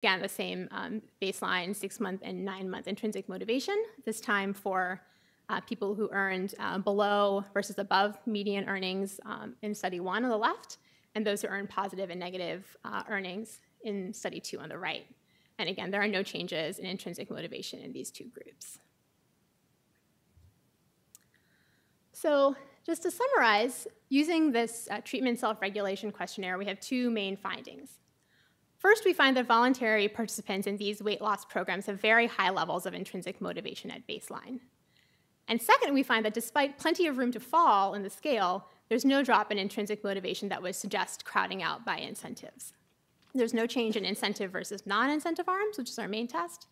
Again, the same baseline 6-month and 9-month intrinsic motivation, this time for people who earned below versus above median earnings in study 1 on the left, and those who earned positive and negative earnings in study 2 on the right. And again, there are no changes in intrinsic motivation in these two groups. So just to summarize, using this treatment self-regulation questionnaire, we have two main findings. First, we find that voluntary participants in these weight loss programs have very high levels of intrinsic motivation at baseline. And second, we find that despite plenty of room to fall in the scale, there's no drop in intrinsic motivation that would suggest crowding out by incentives. There's no change in incentive versus non-incentive arms, which is our main test,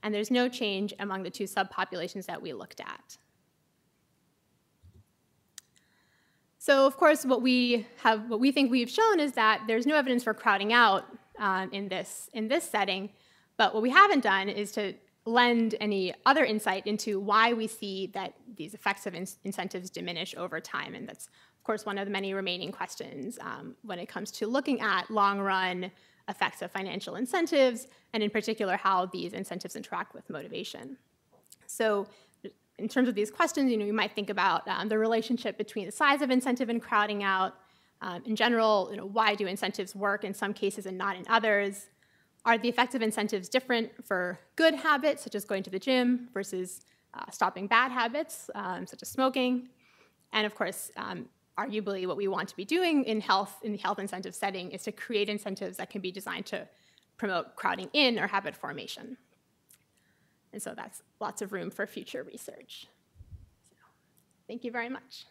and there's no change among the two subpopulations that we looked at. So, of course, what we think we've shown is that there's no evidence for crowding out in this setting, but what we haven't done is to lend any other insight into why we see that these effects of incentives diminish over time, and that's, of course, one of the many remaining questions when it comes to looking at long-run effects of financial incentives, and in particular, how these incentives interact with motivation. So in terms of these questions, you might think about the relationship between the size of incentive and crowding out. In general, why do incentives work in some cases and not in others? Are the effects of incentives different for good habits, such as going to the gym, versus stopping bad habits, such as smoking? And of course, arguably what we want to be doing in the health incentive setting is to create incentives that can be designed to promote crowding in or habit formation. And so that's lots of room for future research. So, thank you very much.